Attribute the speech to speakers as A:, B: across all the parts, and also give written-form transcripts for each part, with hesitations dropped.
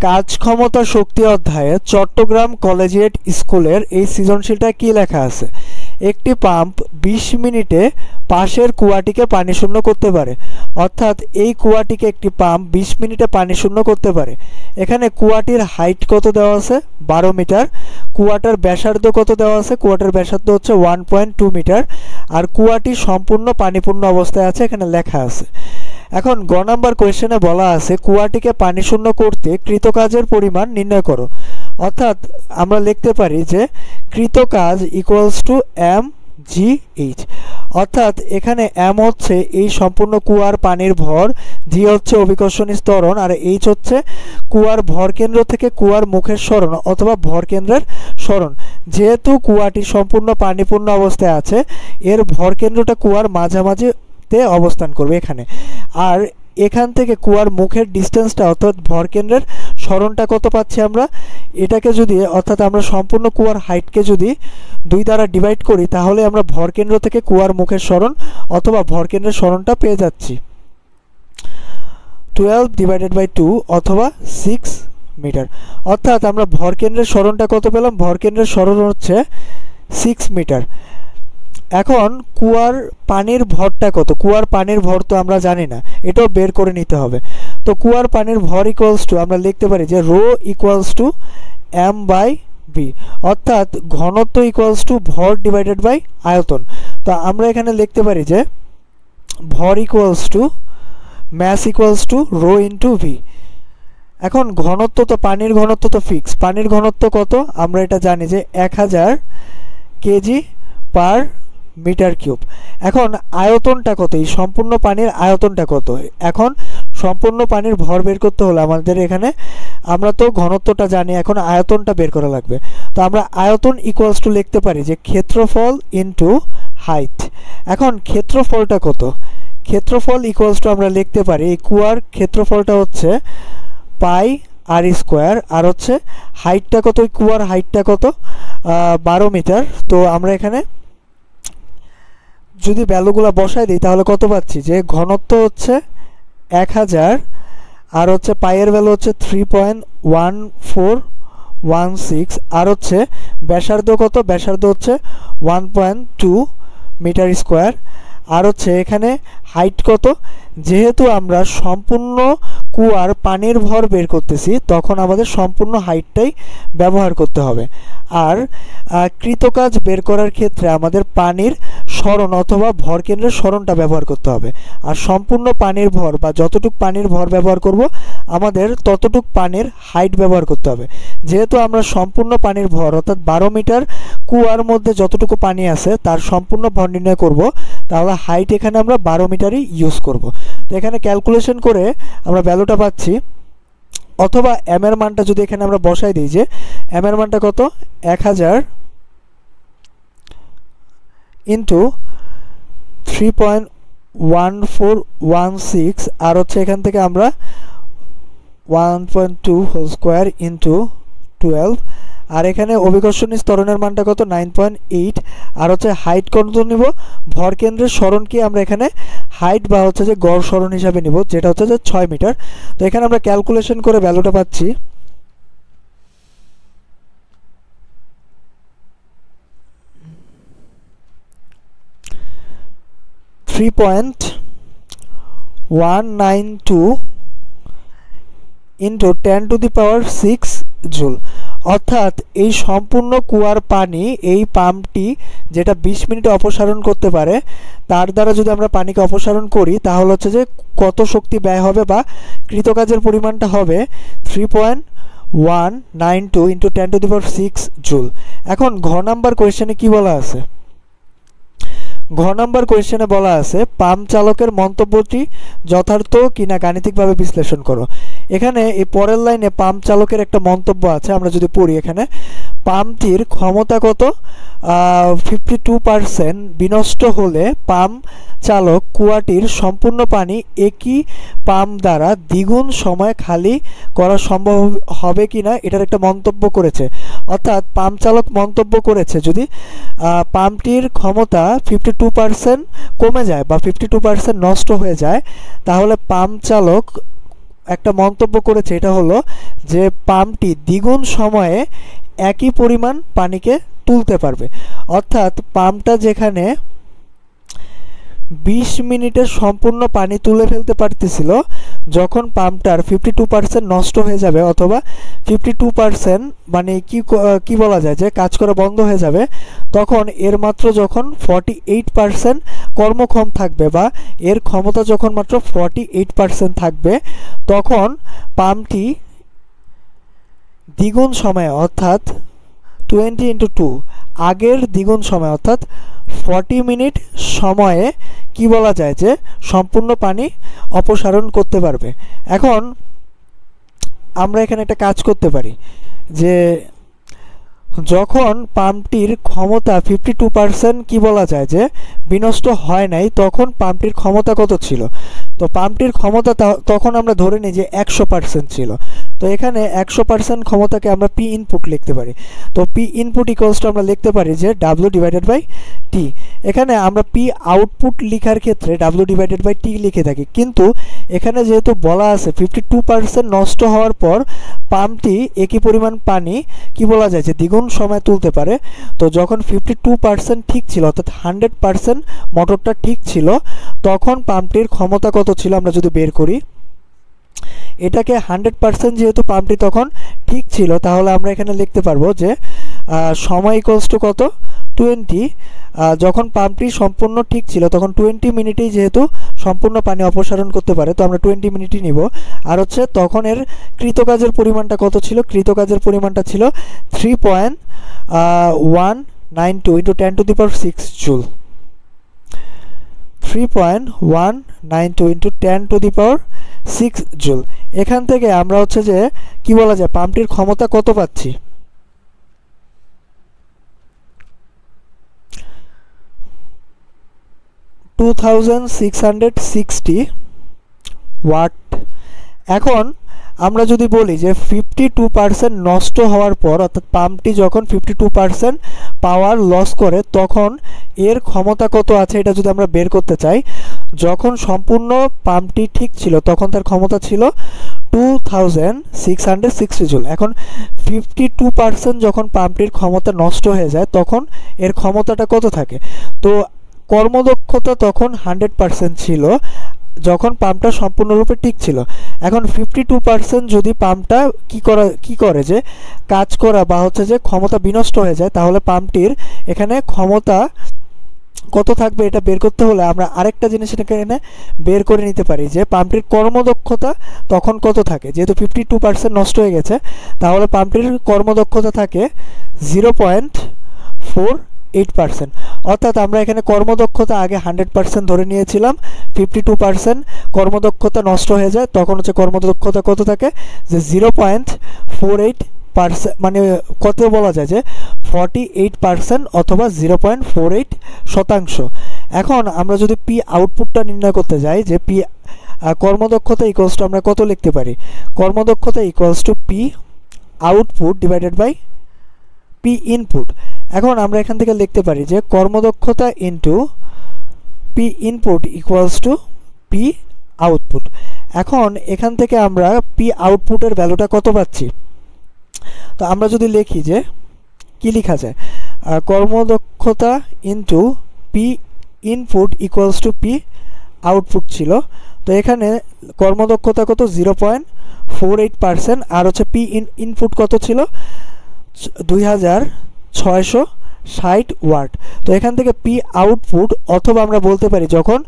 A: কাজ ক্ষমতা শক্তি অধ্যায়ে চট্টগ্রাম কলেজিয়েট স্কুলের এই সৃজনশীলটা কি লেখা আছে? একটি পাম্প 20 মিনিটে পাশের কুয়াটিকে পানি শূন্য করতে পারে। অর্থাৎ এই কুয়াটিকে একটি পাম্প 20 মিনিটে পানি শূন্য করতে পারে। এখানে কুয়াটির হাইট কত দেওয়া আছে? 12 মিটার। কুয়াটার ব্যাসার্ধ কত দেওয়া আছে? কুয়াটার ব্যাসার্ধ হচ্ছে 1.2 মিটার। আর কুয়াটি সম্পূর্ণ পানিপূর্ণ অবস্থায় আছে, এখানে লেখা আছে। এখন গ নাম্বার কোয়েশ্চেনে বলা আছে কুয়াটিকে পানি শূন্য করতে কৃতকাজের পরিমাণ নির্ণয় করো। অর্থাৎ আমরা লিখতে পারি যে কৃতকাজ equals to M G H. অর্থাৎ এখানে এম হচ্ছে এই সম্পূর্ণ কুয়ার পানির ভর, জি হচ্ছে অভিকর্ষণী ত্বরণ, আর এইচ হচ্ছে কুয়ার ভরকেন্দ্র থেকে কুয়ার মুখের সরণ অথবা ভরকেন্দ্রের সরণ। যেহেতু কুয়াটি সম্পূর্ণ পানিপূর্ণ অবস্থায় আছে, এর ভরকেন্দ্রটা কুয়ার মাঝামাঝি অবস্থান করবে এখানে। আর এখান থেকে কুয়ার মুখের ডিস্টেন্সটা অর্থাৎ ভরকেন্দ্রের সরণটা কত পাচ্ছি আমরা? এটাকে যদি অর্থাৎ আমরা সম্পূর্ণ কুয়ার হাইটকে যদি 2 দ্বারা ডিভাইড করি তাহলে আমরা ভরকেন্দ্র থেকে কুয়ার মুখের সরণ অথবা ভরকেন্দ্রের সরণটা পেয়ে যাচ্ছি 12 ডিভাইডেড বাই 2 অথবা 6 মিটার। অর্থাৎ আমরা ভরকেন্দ্রের সরণটা কত পেলাম? ভরকেন্দ্রের সরণ হচ্ছে 6 মিটার। এখন কুয়ার পানির ভরটা কত? কুয়ার পানির ভর তো আমরা জানি না, এটাও বের করে নিতে হবে। তো কুয়ার পানির ভর ইকুয়ালস টু আমরা লিখতে পারি যে rho equals to M by V, অর্থাৎ ঘনত্ব ইকুয়ালস টু ভর ডিভাইডেড বাই আয়তন। তো আমরা এখানে লিখতে পারি যে ভর equals to mass equals to rho into V. এখন ঘনত্ব তো পানির ঘনত্ব তো ফিক্স, পানির ঘনত্ব কত আমরা এটা জানি যে 1000 কেজি পার মিটার কিউব। এখন আয়তনটা কত? এই সম্পূর্ণ পানির আয়তনটা কত? এখন সম্পূর্ণ পানির ভর বের করতে হলে আমাদের এখানে আমরা তো ঘনত্বটা জানি, এখন আয়তনটা বের করা লাগবে। তো আমরা আয়তন ইকুয়ালস টু লিখতে পারি যে ক্ষেত্রফল ইনটু হাইট। এখন ক্ষেত্রফলটা কত? ক্ষেত্রফল ইকুয়ালস টু আমরা লিখতে পারি এই কুয়ার ক্ষেত্রফলটা হচ্ছে পাই আর স্কোয়ার, আর হচ্ছে হাইটটা কত? কুয়ার হাইটটা কত? 12 মিটার। তো আমরা এখানে যদি ভ্যালুগুলো বসাই দিই তাহলে কত পাচ্ছি? যে ঘনত্ব হচ্ছে 1000 আর হচ্ছে পাইয়ের ভ্যালু হচ্ছে 3.1416 আর হচ্ছে ব্যাসার্ধ কত? ব্যাসার্ধ হচ্ছে 1.2 মিটার স্কোয়ার আর হচ্ছে এখানে হাইট কত? যেহেতু আমরা সম্পূর্ণ কুয়ার পানির ভর বের করতেছি তখন আমাদের সম্পূর্ণ হাইটটাই ব্যবহার করতে হবে। আর কৃতকাজ বের করার ক্ষেত্রে আমাদের পানির সরণ অথবা ভরকেন্দ্রের সরণটা ব্যবহার করতে হবে। আর সম্পূর্ণ পানির ভর বা যতটুকু পানির ভর ব্যবহার করব আমাদের ততটুক পানির হাইট ব্যবহার করতে হবে। যেহেতু আমরা সম্পূর্ণ পানির ভর অর্থাৎ 12 মিটার কুয়ার মধ্যে যতটুকু পানি আছে তার সম্পূর্ণ ভর নির্ণয় করব, তাহলে হাইট এখানে আমরা 12 মিটারই ইউজ করব। তো এখানে ক্যালকুলেশন করে আমরা ভ্যালুটা পাচ্ছি, অথবা এম এর মানটা যদি এখানে আমরা বসাই দিই যে এম এর মানটা কত? 1000 ইন্টু 3.1416 আর হচ্ছে এখান থেকে আমরা 1.2 হোল স্কোয়ার ইন্টু 12 আর এখানে অভিকর্ষণী ত্বরণের মানটা কত? 9.8 আর হচ্ছে হাইট কত নিব? ভরকেন্দ্রের সরণ কি আমরা এখানে হাইট বা হচ্ছে যে গড় সরণ হিসাবে নিব, যেটা হচ্ছে যে 6 মিটার। তো এখানে আমরা ক্যালকুলেশন করে ভ্যালুটা পাচ্ছি 3.192 ইন্টু 10⁶ জুল। অর্থাৎ এই সম্পূর্ণ কুয়ার পানি এই পাম্পটি যেটা 20 মিনিটে অপসারণ করতে পারে তার দ্বারা যদি আমরা পানিকে অপসারণ করি তাহলে হচ্ছে যে কত শক্তি ব্যয় হবে বা কৃতকাজের পরিমাণটা হবে 3.192 ইন্টু 10⁶ জুল। এখন ঘ নাম্বার কোয়েশ্চেনে কি বলা আছে? ঘ নাম্বার কোয়েশ্চেনে বলা আছে পাম্প চালকের মন্তব্যটি যথার্থ কিনা গাণিতিকভাবে বিশ্লেষণ করো। এখানে এই পরের লাইনে পাম্প চালকের একটা মন্তব্য আছে, আমরা যদি পড়ি এখানে পাম্পটির ক্ষমতা কত? 52% বিনষ্ট হলে পাম্প চালক কুয়াটির সম্পূর্ণ পানি একই পাম্প দ্বারা দ্বিগুণ সময় খালি করা সম্ভব হবে কিনা এটার একটা মন্তব্য করেছে। অর্থাৎ পাম্প চালক মন্তব্য করেছে যদি পাম্পটির ক্ষমতা 52% কমে যায় বা 52% নষ্ট হয়ে যায় তাহলে পাম্প চালক একটা মন্তব্য করেছে, এটা হলো যে পাম্পটি দ্বিগুণ সময়ে একই পরিমাণ পানিকে তুলতে পারবে। অর্থাৎ পাম্পটা যেখানে 20 মিনিটে সম্পূর্ণ পানি তুলে ফেলতে পারতেছিল, যখন পাম্পটার 52% নষ্ট হয়ে যাবে অথবা 52% মানে কি বলা যায় যে কাজ করা বন্ধ হয়ে যাবে, তখন এর মাত্র যখন 48% কর্মক্ষম থাকবে বা এর ক্ষমতা যখন মাত্র 48% থাকবে, তখন পাম্পটি দ্বিগুণ সময়ে অর্থাৎ 20 × 2 আগের দ্বিগুণ সময় অর্থাৎ 40 মিনিট সময়ে কি বলা যায় যে সম্পূর্ণ পানি অপসারণ করতে পারবে। এখন আমরা এখানে একটা কাজ করতে পারি যে যখন পাম্পটির ক্ষমতা 52% কি বলা যায় যে বিনষ্ট হয় নাই, তখন পাম্পটির ক্ষমতা কত ছিল? তো পাম্পটির ক্ষমতা তখন আমরা ধরে নিই যে 100% ছিল। তো এখানে 100% ক্ষমতাকে আমরা পি ইনপুট লিখতে পারি। তো পি ইনপুট ইকুয়ালস টু আমরা লিখতে পারি যে W/T। এখানে আমরা পি আউটপুট লেখার ক্ষেত্রে W/T লিখে থাকি, কিন্তু এখানে যেহেতু বলা আছে 52% নষ্ট হওয়ার পর পাম্পটি একই পরিমাণ পানি কি বলা যায় যে দ্বিগুণ সময় তুলতে পারে। তো যখন 52% ঠিক ছিল অর্থাৎ 100% মোটরটা ঠিক ছিল, তখন পাম্পটির ক্ষমতা কত ছিল আমরা যদি বের করি, এটাকে 100% যেহেতু পাম্পটি তখন ঠিক ছিল, তাহলে আমরা এখানে লিখতে পারবো যে সময় ইকুয়ালস টু কত 20। যখন পাম্পটি সম্পূর্ণ ঠিক ছিল তখন 20 মিনিটেই যেহেতু সম্পূর্ণ পানি অপসারণ করতে পারে, তো আমরা 20 মিনিটই নিব। আর হচ্ছে তখন এর কৃতকাজের পরিমাণটা কত ছিল? কৃতকাজের পরিমাণটা ছিল 3.192 × 10⁶ জুল। 3.192 × 10⁶ জুল। এখান থেকে আমরা হচ্ছে যে কি বলা যায় পাম্পটির ক্ষমতা কত পাচ্ছি? 2660 ওয়াট। এখন আমরা যদি বলি যে 52% নষ্ট হওয়ার পর অর্থাৎ পাম্পটি যখন 52% পাওয়ার লস করে, তখন এর ক্ষমতা কত আছে এটা যদি আমরা বের করতে চাই, যখন সম্পূর্ণ পাম্পটি ঠিক ছিল তখন তার ক্ষমতা ছিল 2660 জুল। এখন 52% যখন পাম্পটির ক্ষমতা নষ্ট হয়ে যায় তখন এর ক্ষমতাটা কত থাকে? তো কর্মদক্ষতা তখন 100% ছিল যখন পাম্পটা সম্পূর্ণরূপে ঠিক ছিল। এখন 52% যদি পাম্পটা কি করে যে কাজ করা বা হচ্ছে যে ক্ষমতা বিনষ্ট হয়ে যায়, তাহলে পাম্পটির এখানে ক্ষমতা কত থাকবে এটা বের করতে হলে আমরা আরেকটা জিনিস এখানে বের করে নিতে পারি যে পাম্পটির কর্মদক্ষতা তখন কত থাকে। যেহেতু 52% নষ্ট হয়ে গেছে, তাহলে পাম্পটির কর্মদক্ষতা থাকে 0.48%। অর্থাৎ আমরা এখানে কর্মদক্ষতা আগে 100% ধরে নিয়েছিলাম, 52% কর্মদক্ষতা নষ্ট হয়ে যায়, তখন হচ্ছে কর্মদক্ষতা কত থাকে যে 0.48%, মানে কত বলা যায় যে 48% অথবা 0.48%। এখন আমরা যদি পি আউটপুটটা নির্ণয় করতে যাই যে পি কর্মদক্ষতা ইকুয়ালস টু আমরা কত লিখতে পারি? কর্মদক্ষতা equals to P output divided by P input. এখন আমরা এখান থেকে লিখতে পারি যে কর্মদক্ষতা into P input equals to P output. এখন এখান থেকে আমরা পি আউটপুটের ভ্যালুটা কত পাচ্ছি? তো আমরা যদি লিখি যে কি লেখা যায়, কর্মদক্ষতা into P input equals to P output ছিল। তো এখানে কর্মদক্ষতা কত 0.48%, আর হচ্ছে পি ইনপুট কত ছিল 2660 ওয়াট। তো এখান থেকে পি আউটপুট অথবা আমরা বলতে পারি যখন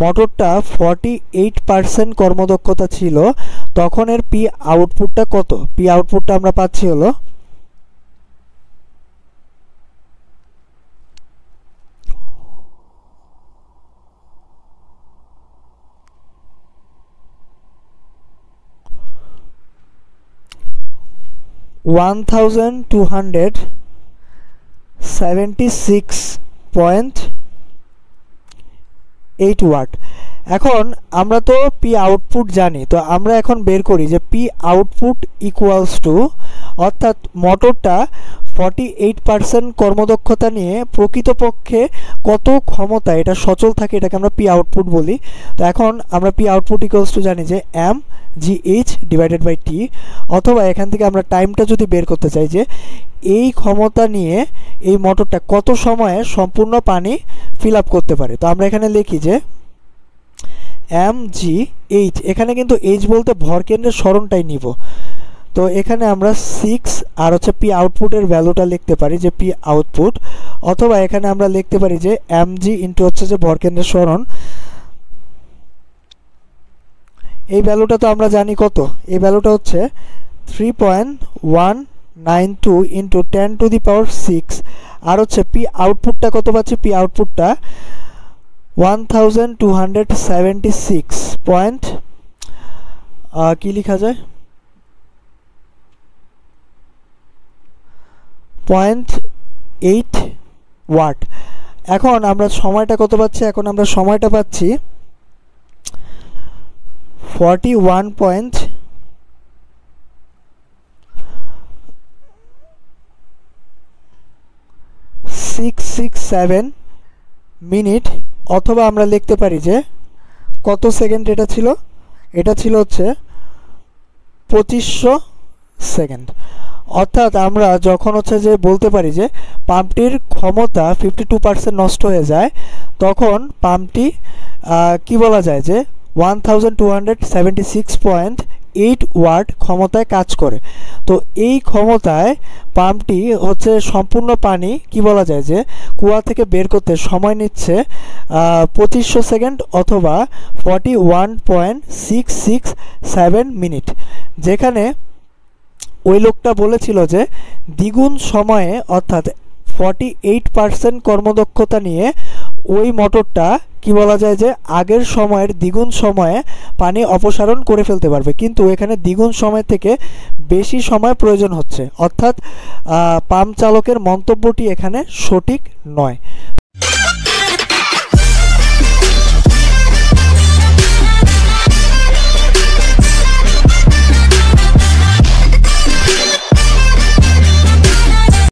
A: মোটরটা 48% কর্মদক্ষতা ছিল তখন এর পি আউটপুটটা কত? পি আউটপুটটা আমরা পাচ্ছি হলো 1276.8 ওয়াট। এখন আমরা তো পি আউটপুট জানি, তো আমরা এখন বের করি যে পি আউটপুট ইকুয়ালস টু, অর্থাৎ মোটরটা 48% কর্মদক্ষতা নিয়ে প্রকৃতপক্ষে কত ক্ষমতা এটা সচল থাকে, এটাকে আমরা পি আউটপুট বলি। তো এখন আমরা পি আউটপুট ইকুয়ালস টু জানি যে M G H divided by T, অথবা এখান থেকে আমরা টাইমটা যদি বের করতে চাই যে এই ক্ষমতা নিয়ে এই মোটরটা কত সময়ে সম্পূর্ণ পানি ফিল আপ করতে পারে। তো আমরা এখানে লিখি যে এম জি এইচ, এখানে কিন্তু এইচ বলতে ভরকেন্দ্রের সরণটাই নিব। তো এখানে আমরা 6 আর হচ্ছে পি আউটপুটের ভ্যালুটা লিখতে পারি যে পি আউটপুট, অথবা এখানে আমরা লিখতে পারি যে এম জি ইন্টু হচ্ছে যে ভরকেন্দ্রের সরণ। এই ভ্যালুটা তো আমরা জানি কত, এই ভ্যালুটা হচ্ছে 3.192 ইন্টু 10⁶, আর হচ্ছে পি আউটপুটটা কত পাচ্ছি, পি আউটপুটটা 1276 পয়েন্ট কি লেখা যায় 0.8 ওয়াট। এখন আমরা সময়টা কত পাচ্ছি, এখন আমরা সময়টা পাচ্ছি 41.667 মিনিট, অথবা আমরা লিখতে পারি যে কত সেকেন্ড এটা ছিল, এটা ছিল হচ্ছে 2500 সেকেন্ড। অর্থাৎ আমরা যখন হচ্ছে যে বলতে পারি যে পাম্পটির ক্ষমতা 52% নষ্ট হয়ে যায়, তখন পাম্পটি কি বলা যায় যে 1276.8 ওয়াট ক্ষমতায় কাজ করে। তো এই ক্ষমতায় পাম্পটি হচ্ছে সম্পূর্ণ পানি কি বলা যায় যে কুয়া থেকে বের করতে সময় নিচ্ছে 2500 সেকেন্ড অথবা 41.667 মিনিট, যেখানে ওই লোকটা বলেছিল যে দ্বিগুণ সময়ে অর্থাৎ 48% কর্মদক্ষতা নিয়ে ওই মোটরটা কি বলা যায় যে আগের সময়ের দ্বিগুণ সময়ে পানি অপসারণ করে ফেলতে পারবে, কিন্তু এখানে দ্বিগুণ সময় থেকে বেশি সময় প্রয়োজন হচ্ছে, অর্থাৎ পাম্প চালকের মন্তব্যটি এখানে সঠিক নয়।